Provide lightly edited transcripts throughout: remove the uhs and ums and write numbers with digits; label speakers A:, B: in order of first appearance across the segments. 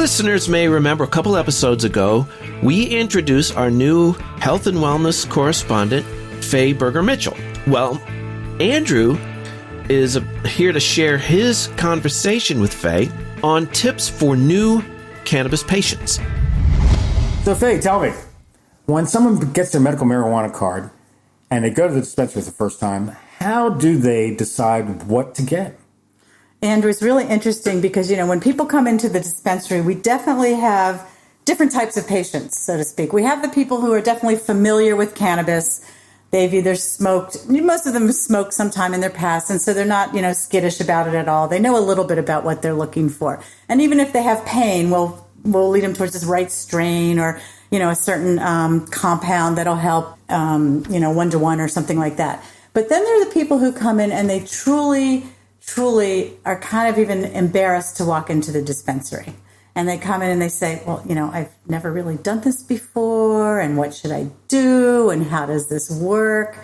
A: listeners may remember a couple episodes ago, we introduced our new health and wellness correspondent, Faye Berger Mitchell. Well, Andrew is here to share his conversation with Faye on tips for new cannabis patients.
B: So Faye, tell me, when someone gets their medical marijuana card and they go to the dispensary for the first time, how do they decide what to get?
C: Andrew, it's really interesting because, when people come into the dispensary, we definitely have different types of patients, so to speak. We have the people who are definitely familiar with cannabis. They've either smoked, most of them have smoked sometime in their past, and so they're not, skittish about it at all. They know a little bit about what they're looking for. And even if they have pain, we'll lead them towards this right strain or, a certain compound that'll help, 1-to-1 or something like that. But then there are the people who come in and they truly are kind of even embarrassed to walk into the dispensary. And they come in and they say, well, I've never really done this before, and what should I do, and how does this work?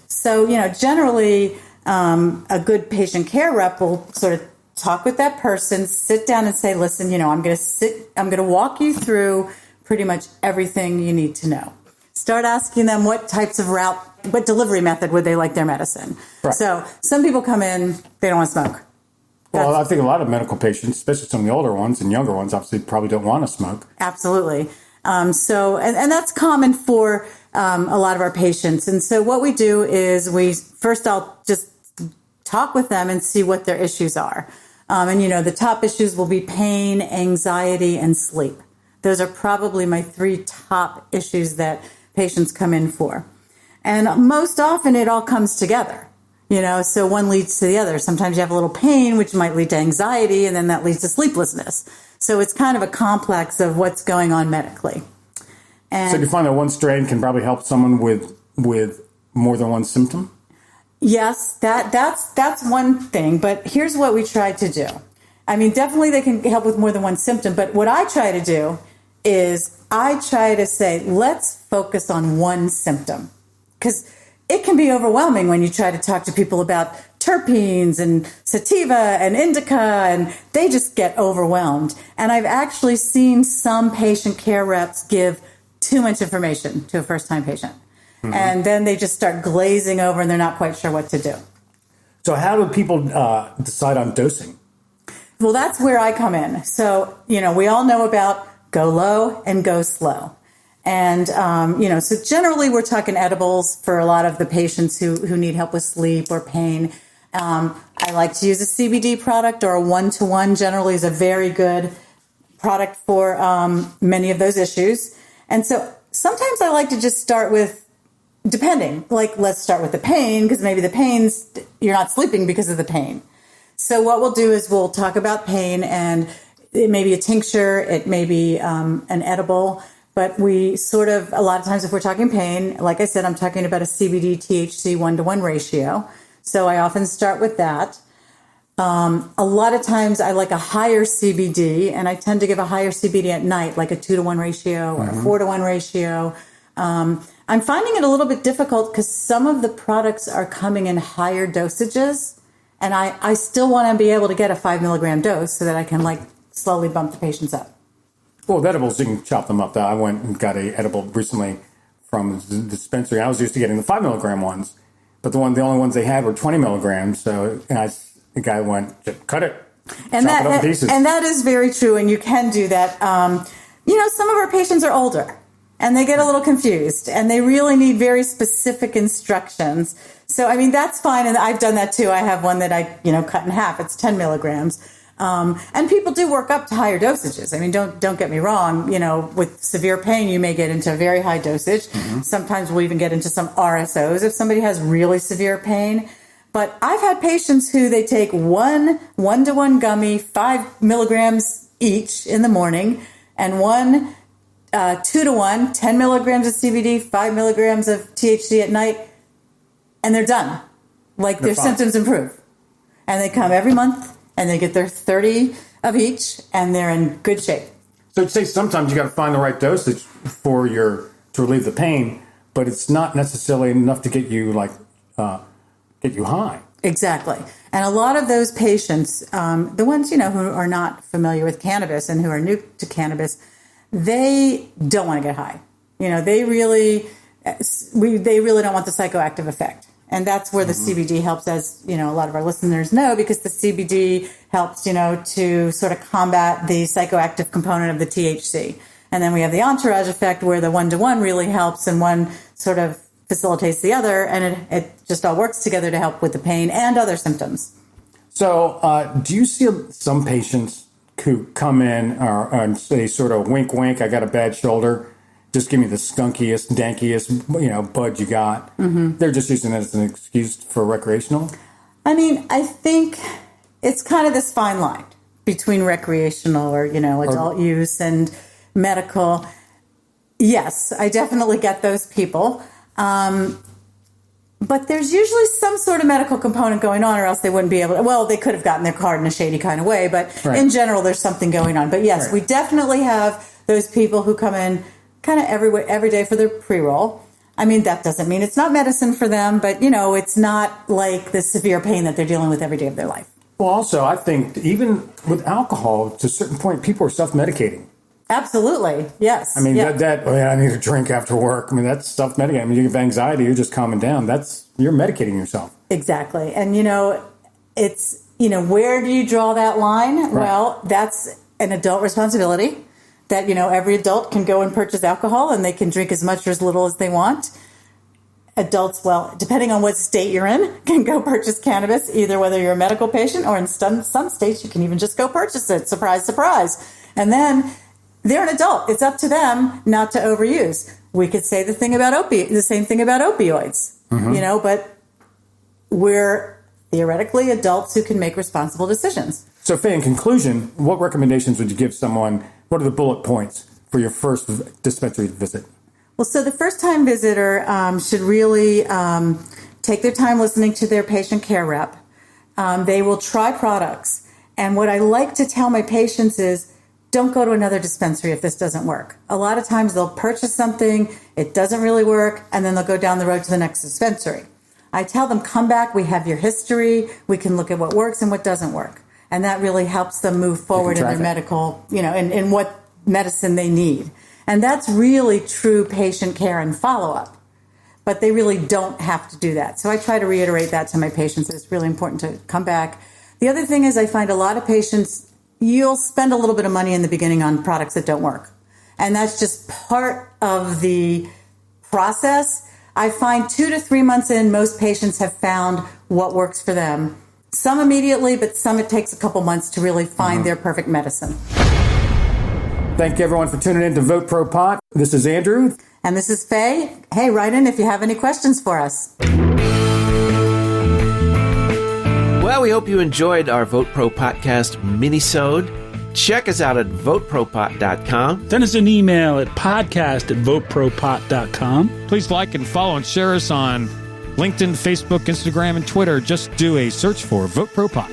C: So, generally, a good patient care rep will sort of talk with that person, sit down and say, listen, I'm going to walk you through pretty much everything you need to know. Start asking them what delivery method would they like their medicine. Right. So some people come in, they don't want to smoke.
B: Well, I think a lot of medical patients, especially some of the older ones and younger ones, obviously probably don't want to smoke.
C: Absolutely. And that's common for a lot of our patients. And so what we do is I'll just talk with them and see what their issues are. The top issues will be pain, anxiety, and sleep. Those are probably my 3 top issues that patients come in for. And most often it all comes together, so one leads to the other. Sometimes you have a little pain, which might lead to anxiety, and then that leads to sleeplessness. So it's kind of a complex of what's going on medically. And
B: so do you find that one strain can probably help someone with more than one symptom?
C: Yes, that's one thing. But here's what we try to do. I mean, definitely they can help with more than one symptom. But what I try to do is I try to say, let's focus on one symptom. Because it can be overwhelming when you try to talk to people about terpenes and sativa and indica, and they just get overwhelmed. And I've actually seen some patient care reps give too much information to a first-time patient. Mm-hmm. And then they just start glazing over and they're not quite sure what to do.
B: So how do people decide on dosing?
C: Well, that's where I come in. So, we all know about go low and go slow. And, so generally we're talking edibles for a lot of the patients who need help with sleep or pain. I like to use a CBD product, or a 1-to-1 generally is a very good product for many of those issues. And so sometimes I like to just start with, depending, let's start with the pain, because maybe the pain's, you're not sleeping because of the pain. So what we'll do is we'll talk about pain, and it may be a tincture, it may be an edible. But we sort of, a lot of times if we're talking pain, like I said, I'm talking about a CBD THC 1-to-1 ratio. So I often start with that. A lot of times I like a higher CBD, and I tend to give a higher CBD at night, like a 2-to-1 ratio or a 4-to-1 ratio. I'm finding it a little bit difficult because some of the products are coming in higher dosages, and I still want to be able to get a 5 milligram dose so that I can slowly bump the patients up.
B: Well, with edibles, you can chop them up. I went and got a edible recently from the dispensary. I was used to getting the 5 milligram ones, but the only ones they had were 20 milligrams. So the guy went, cut it,
C: and
B: chop it up in pieces.
C: And that is very true, and you can do that. Some of our patients are older, and they get a little confused, and they really need very specific instructions. So, that's fine, and I've done that too. I have one that I, cut in half. It's 10 milligrams. And people do work up to higher dosages. Don't get me wrong. With severe pain, you may get into a very high dosage. Mm-hmm. Sometimes we'll even get into some RSOs if somebody has really severe pain. But I've had patients who they take 1-to-1 gummy, 5 milligrams each in the morning, and 2-to-1, 10 milligrams of CBD, 5 milligrams of THC at night, and they're done. Their symptoms improve. And they come every month. And they get their 30 of each, and they're in good shape.
B: So you'd say sometimes you got to find the right dosage to relieve the pain, but it's not necessarily enough to get you high.
C: Exactly. And a lot of those patients, the ones, who are not familiar with cannabis and who are new to cannabis, they don't want to get high. They really don't want the psychoactive effect. And that's where the CBD helps, as, a lot of our listeners know, because the CBD helps, to sort of combat the psychoactive component of the THC. And then we have the entourage effect where the one-to-one really helps and one sort of facilitates the other. And it just all works together to help with the pain and other symptoms.
B: So do you see some patients who come in and say sort of wink, wink, I got a bad shoulder, just give me the skunkiest, dankiest, bud you got. Mm-hmm. They're just using it as an excuse for recreational?
C: I mean, I think it's kind of this fine line between recreational or, adult use and medical. Yes, I definitely get those people. But there's usually some sort of medical component going on, or else they wouldn't be able to. Well, they could have gotten their card in a shady kind of way, but in general, there's something going on. But yes, we definitely have those people who come in kind of every day for their pre-roll. I mean, that doesn't mean it's not medicine for them, but, it's not like the severe pain that they're dealing with every day of their life.
B: Well, also, I think even with alcohol, to a certain point, people are self-medicating.
C: Absolutely. Yes.
B: I mean, I need a drink after work. I mean, that's self-medicating. I mean, you have anxiety, you're just calming down. You're medicating yourself.
C: Exactly. And, it's, where do you draw that line? Right. Well, that's an adult responsibility. That, every adult can go and purchase alcohol and they can drink as much or as little as they want. Adults, well, depending on what state you're in, can go purchase cannabis, either whether you're a medical patient or in some states you can even just go purchase it. Surprise, surprise. And then they're an adult. It's up to them not to overuse. We could say the same thing about opioids, but we're theoretically adults who can make responsible decisions.
B: So, Faye, in conclusion, what recommendations would you give someone? What are the bullet points for your first dispensary visit?
C: Well, so the first-time visitor should really take their time listening to their patient care rep. They will try products. And what I like to tell my patients is, don't go to another dispensary if this doesn't work. A lot of times they'll purchase something, it doesn't really work, and then they'll go down the road to the next dispensary. I tell them, come back, we have your history, we can look at what works and what doesn't work. And that really helps them move forward in their medical, in what medicine they need. And that's really true patient care and follow-up. But they really don't have to do that. So I try to reiterate that to my patients, that it's really important to come back. The other thing is I find a lot of patients, you'll spend a little bit of money in the beginning on products that don't work. And that's just part of the process. I find 2 to 3 months in, most patients have found what works for them. Some immediately, but some it takes a couple months to really find their perfect medicine.
B: Thank you, everyone, for tuning in to Vote Pro Pot. This is Andrew.
C: And this is Faye. Hey, write in if you have any questions for us.
A: Well, we hope you enjoyed our Vote Pro Podcast Minisode. Check us out at VoteProPot.com.
D: Send us an email at podcast@VoteProPot.com.
E: Please like and follow and share us on LinkedIn, Facebook, Instagram, and Twitter. Just do a search for Vote Pro Pot.